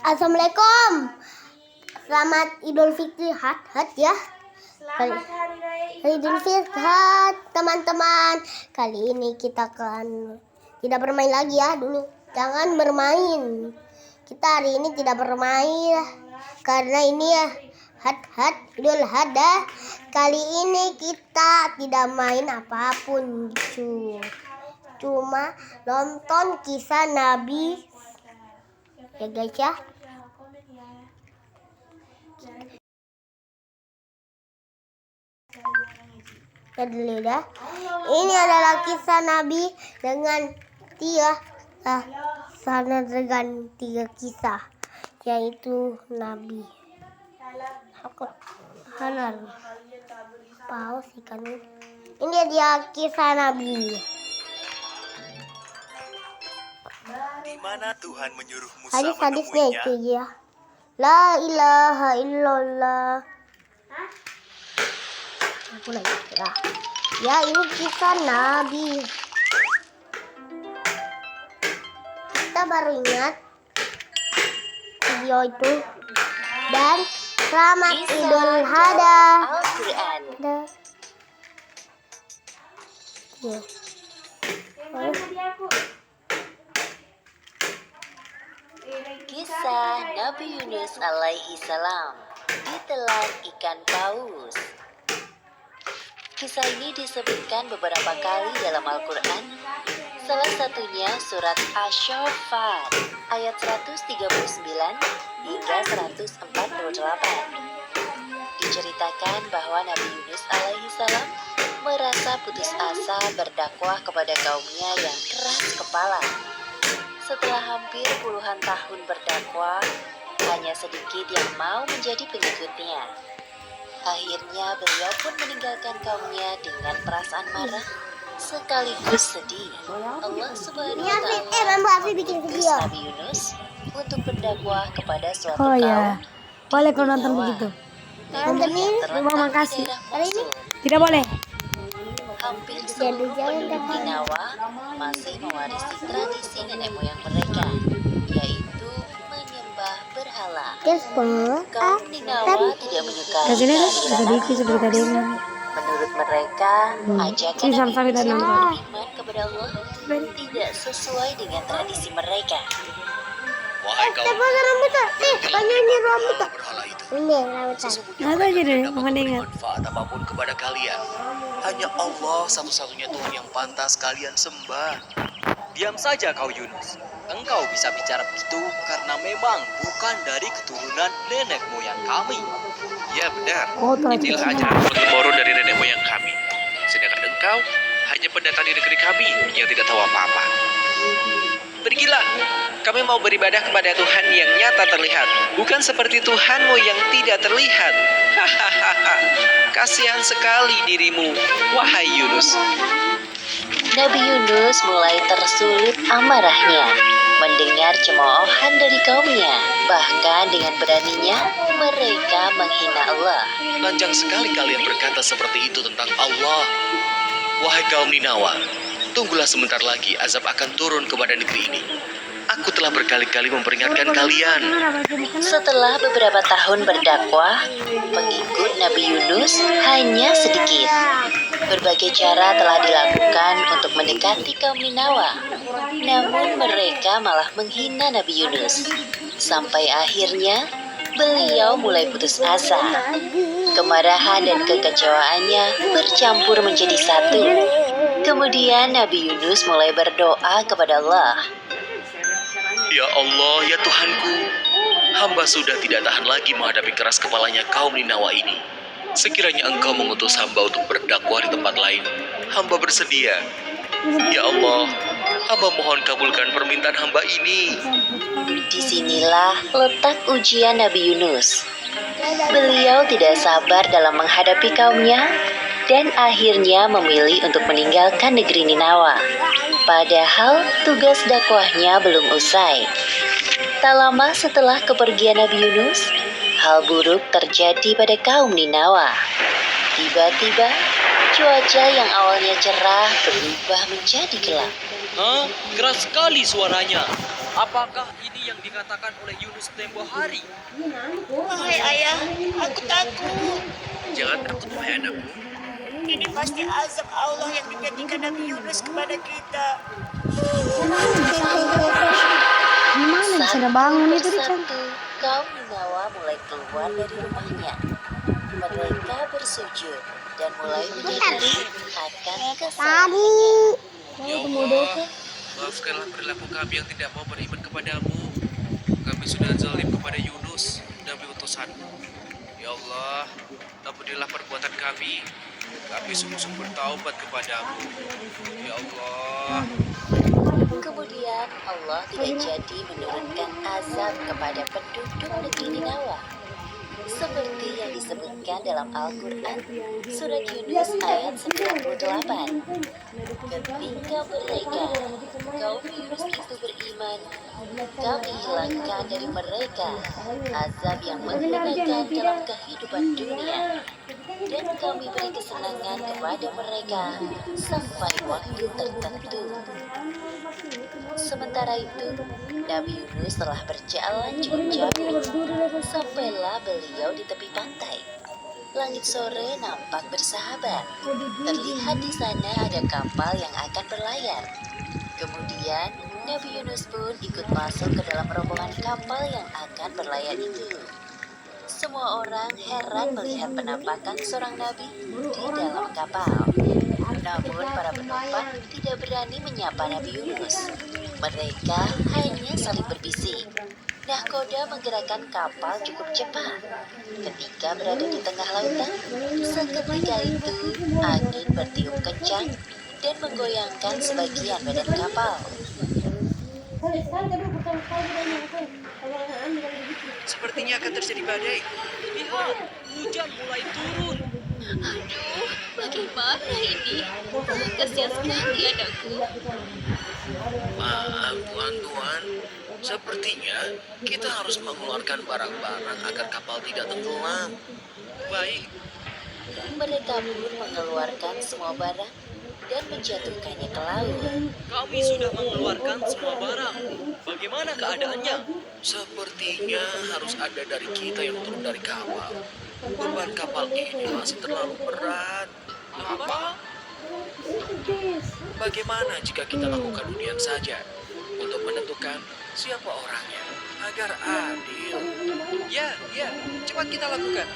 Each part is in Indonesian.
Assalamualaikum. Selamat Idul Fitri ya. Selamat Hari Raya Idul Fitri teman-teman. Kali ini kita akan tidak bermain lagi ya dulu. Jangan bermain. Kita hari ini tidak bermain karena ini ya Idul Adha. Kali ini kita tidak main apapun gitu. Cuma nonton kisah Nabi ya guys ya. Ini adalah kisah Nabi dengan tiga kisah, yaitu Nabi halal paus ikan. Ini dia kisah Nabi. Di mana Tuhan menyuruh Musa Hadis-hadisnya menemuinya. itu ya. La ilaha illallah. Aku lagi ya. Ya, ini kisah Nabi. Kita baru ingat video itu. Dan selamat Idul Adha. Al-Quran. Ya. Kisah Nabi Yunus alaihi salam ditelan ikan paus. Kisah ini disebutkan beberapa kali dalam Al-Quran. Salah satunya surat Asy-Syaffat ayat 139 hingga 148. Diceritakan bahwa Nabi Yunus alaihi salam merasa putus asa berdakwah kepada kaumnya yang keras kepala. Setelah hampir puluhan tahun berdakwah, hanya sedikit yang mau menjadi pengikutnya. Akhirnya beliau pun meninggalkan kaumnya dengan perasaan marah sekaligus sedih. Allah Subhanahu wa Ta'ala bikin mengutus video. Nabi Yunus untuk berdakwah kepada suatu Oh kaum ya, boleh kalau nonton Ninawa. begitu. Nonton ini, Yang terletak terima di kasih. daerah Hari ini? Mosul. Tidak boleh. Hampir seluruh penduduk Ninawa masih mewarisi tradisi nenek moyang mereka, yaitu menyembah berhala. Kaum Ninawa tidak menyukai Kasih nih, kehadiran sedikit Nabi seperti tadi. Yunus. Menurut mereka, ajakan Ini Nabi sampai Yunus tadi untuk nonton. beriman kepada Allah tidak sesuai dengan tradisi mereka. Wahai kaum, berhala itu. Ini rambutan. Sesungguhnya Nah, mereka aja deh, tidak dapat mohon memberi ingat. manfaat apapun kepada kalian. Hanya Allah satu-satunya Tuhan yang pantas kalian sembah. Diam saja kau Yunus. Engkau bisa bicara begitu karena memang bukan dari keturunan nenek moyang kami. Ya benar. Oh, telah Inilah dikasih. ajaran turun-temurun dari nenek moyang kami. Sedangkan engkau hanya pendatang di negeri kami yang tidak tahu apa-apa. Pergilah, kami mau beribadah kepada Tuhan yang nyata terlihat, bukan seperti Tuhanmu yang tidak terlihat. Hahaha, kasihan sekali dirimu, wahai Yunus. Nabi Yunus mulai tersulut amarahnya mendengar cemoohan dari kaumnya. Bahkan dengan beraninya mereka menghina Allah. Lanjang sekali kalian berkata seperti itu tentang Allah. Wahai kaum Ninawa, tunggulah sebentar lagi azab akan turun kepada negeri ini. Aku telah berkali-kali memperingatkan kalian. Setelah beberapa tahun berdakwah, pengikut Nabi Yunus hanya sedikit. Berbagai cara telah dilakukan untuk mendekati kaum Ninawa. Namun mereka malah menghina Nabi Yunus. Sampai akhirnya beliau mulai putus asa. Kemarahan dan kekecewaannya bercampur menjadi satu. Kemudian Nabi Yunus mulai berdoa kepada Allah. Ya Allah, ya Tuhanku, hamba sudah tidak tahan lagi menghadapi keras kepalanya kaum Ninawa ini. Sekiranya Engkau mengutus hamba untuk berdakwah di tempat lain, hamba bersedia. Ya Allah, hamba mohon kabulkan permintaan hamba ini. Disinilah letak ujian Nabi Yunus. Beliau tidak sabar dalam menghadapi kaumnya dan akhirnya memilih untuk meninggalkan negeri Ninawa. Padahal tugas dakwahnya belum usai. Tak lama setelah kepergian Nabi Yunus, hal buruk terjadi pada kaum Ninawa. Tiba-tiba, cuaca yang awalnya cerah berubah menjadi gelap. Hah? Keras sekali suaranya. Apakah ini yang dikatakan oleh Yunus tempo hari? Wahai ayah, aku takut. Jangan takut, wahai anakku. Ini pasti azab Allah yang dijanjikan Nabi Yunus kepada kita. Gimana bisa ada bangun itu di Persatu, kaum Ninawa mulai keluar dari rumahnya. Mereka bersujud dan mulai menyadari akan kesalahan. Ya Allah, maafkanlah perilaku kami yang tidak mau beriman kepadamu. Kami sudah zalim kepada Yunus, Nabi utusanmu. Ya Allah, ampunilah perbuatan kami. Kami sungguh-sungguh bertaubat kepadamu. Ya Allah. Kemudian Allah tidak jadi menurunkan azab kepada penduduk negeri Ninawa. Seperti yang disebutkan dalam Al-Quran, Surat Yunus ayat 98. Ketika mereka, kaum Yunus itu beriman, kami hilangkan dari mereka azab yang menghinakan dalam kehidupan dunia. Dan kami beri kesenangan kepada mereka sampai waktu tertentu. Sementara itu, Nabi Yunus telah berjalan cukup jauh. Sampailah beliau di tepi pantai. Langit sore nampak bersahabat. Terlihat di sana ada kapal yang akan berlayar. Kemudian, Nabi Yunus pun ikut masuk ke dalam rombongan kapal yang akan berlayar itu. Semua orang heran melihat penampakan seorang nabi di dalam kapal. Namun para penumpang tidak berani menyapa Nabi Yunus. Mereka hanya saling berbisik. Nahkoda menggerakkan kapal cukup cepat. Ketika berada di tengah lautan, seketika itu angin bertiup kencang dan menggoyangkan sebagian badan kapal. Sepertinya akan terjadi badai. Lihat, hujan mulai turun. Aduh, bagaimana ini? Kasihan sekali anakku. Maaf, tuan-tuan. Sepertinya kita harus mengeluarkan barang-barang agar kapal tidak tenggelam. Baik, Mereka pun mengeluarkan semua barang dan menjatuhkannya ke laut. kami sudah mengeluarkan semua barang. Bagaimana keadaannya? Sepertinya harus ada dari kita yang turun dari kapal. Beban kapal ini masih terlalu berat. Apa? Bagaimana jika kita lakukan undian saja untuk menentukan siapa orangnya agar adil? Ya, cepat kita lakukan.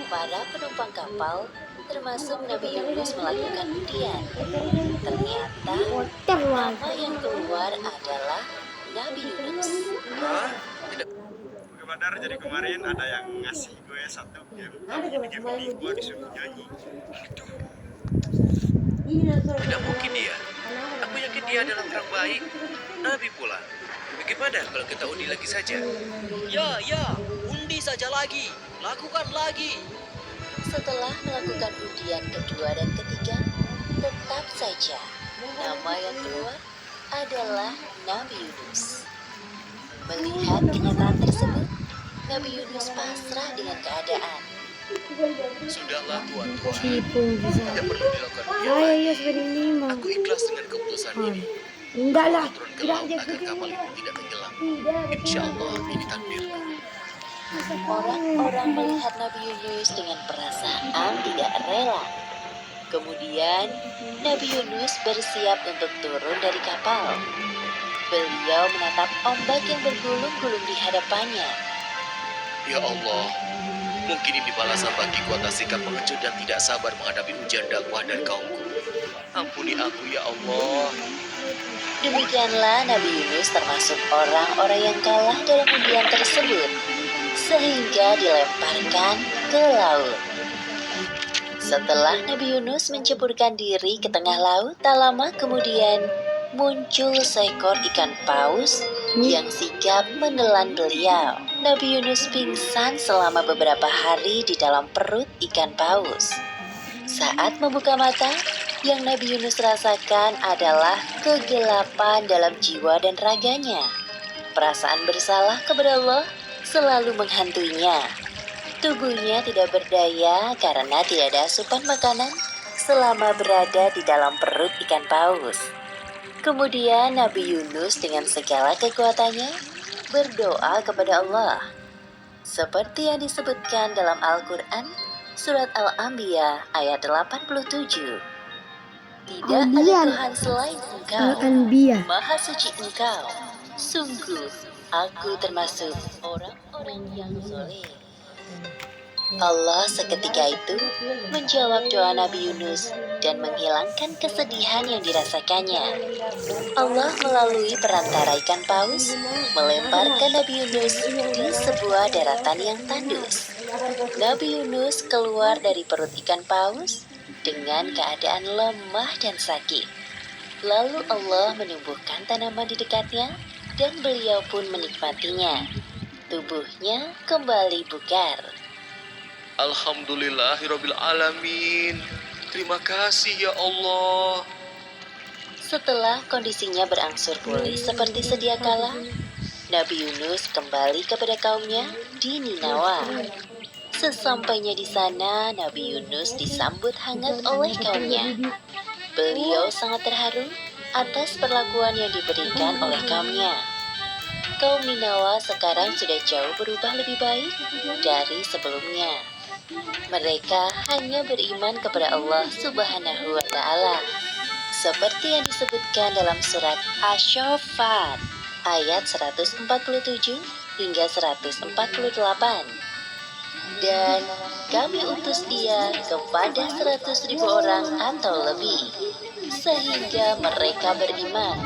Para penumpang kapal, termasuk Nabi Yunus, melakukan undian. Ternyata nama yang keluar adalah Nabi Yunus. Hah? Tidak. Oke Badar, jadi kemarin ada yang ngasih gue satu game, tapi di game ini gue disuruh nyanyi. Tidak mungkin dia. Aku yakin dia adalah orang baik. Nabi pula. Bagaimana kalau kita undi lagi saja? Ya, undi saja lagi. Lakukan lagi. Setelah melakukan undian kedua dan ketiga, tetap saja nama yang keluar adalah Nabi Yunus. Melihat kenyataan tersebut, Nabi Yunus pasrah dengan keadaan. Sudahlah tuan-tuan. Cipung bisa. Tidak perlu dilakukan undian Ayo, lagi. ayo seperti ini mah. Aku ikhlas dengan keputusan ini. Enggak lah. Turun ke Tidak laut aja agar kapal ini tidak tenggelam. Insya Allah ini takdirku. Orang-orang melihat Nabi Yunus dengan perasaan tidak rela. Kemudian, Nabi Yunus bersiap untuk turun dari kapal. Beliau menatap ombak yang bergulung-gulung di hadapannya. Ya Allah, mungkin ini balasan bagiku atas sikap pengecut dan tidak sabar menghadapi ujian dakwah dari kaumku. Ampuni aku ya Allah. Demikianlah Nabi Yunus termasuk orang-orang yang kalah dalam undian tersebut, sehingga dilemparkan ke laut. Setelah Nabi Yunus menceburkan diri ke tengah laut, tak lama kemudian muncul seekor ikan paus yang sigap menelan beliau. Nabi Yunus pingsan selama beberapa hari di dalam perut ikan paus. Saat membuka mata, yang Nabi Yunus rasakan adalah kegelapan dalam jiwa dan raganya. Perasaan bersalah kepada Allah selalu menghantuinya. Tubuhnya tidak berdaya karena tidak ada asupan makanan selama berada di dalam perut ikan paus. Kemudian Nabi Yunus dengan segala kekuatannya berdoa kepada Allah. Seperti yang disebutkan dalam Al-Quran, Surat Al-Anbiya ayat 87. Tidak ada Tuhan selain Engkau, Al-Anbiya. Maha Suci Engkau. Sungguh, aku termasuk orang-orang yang soleh. Allah seketika itu menjawab doa Nabi Yunus dan menghilangkan kesedihan yang dirasakannya. Allah melalui perantara ikan paus melemparkan Nabi Yunus di sebuah daratan yang tandus. Nabi Yunus keluar dari perut ikan paus dengan keadaan lemah dan sakit. Lalu Allah menumbuhkan tanaman di dekatnya dan beliau pun menikmatinya. Tubuhnya kembali bugar. Alhamdulillahirrabbilalamin. Terima kasih ya Allah. Setelah kondisinya berangsur pulih seperti sedia kala, Nabi Yunus kembali kepada kaumnya di Ninawa. Sesampainya di sana, Nabi Yunus disambut hangat oleh kaumnya. Beliau sangat terharu atas perlakuan yang diberikan oleh kaumnya. Kaum Ninawa sekarang sudah jauh berubah lebih baik dari sebelumnya. Mereka hanya beriman kepada Allah Subhanahu wa Ta'ala, seperti yang disebutkan dalam surat Asy-Syaffat ayat 147 hingga 148. Dan kami utus dia kepada 100.000 orang atau lebih, sehingga mereka beriman.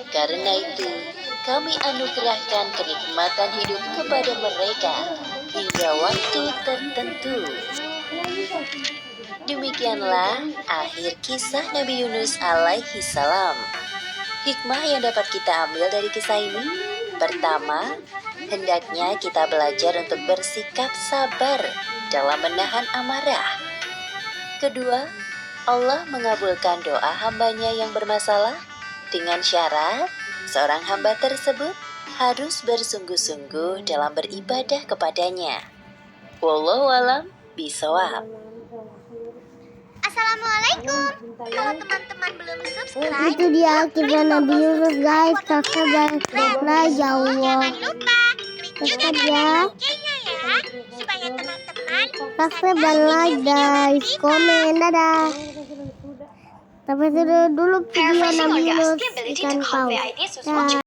Karena itu, kami anugerahkan kenikmatan hidup kepada mereka hingga waktu tertentu. Demikianlah akhir kisah Nabi Yunus alaihi salam. Hikmah yang dapat kita ambil dari kisah ini: pertama, hendaknya kita belajar untuk bersikap sabar dalam menahan amarah. Kedua, Allah mengabulkan doa hambanya yang bermasalah dengan syarat seorang hamba tersebut harus bersungguh-sungguh dalam beribadah kepadanya. Wallahu a'lam bishawab. Assalamualaikum. Kalau teman-teman belum subscribe, itu dia akhirnya Nabi Yunus guys. Subscribe ya Allah. Jangan lupa klik juga loncengnya ya, supaya teman-teman subscribe dan like guys, komen, dadah. Sampai dulu video Nabi Yunus ikan paus.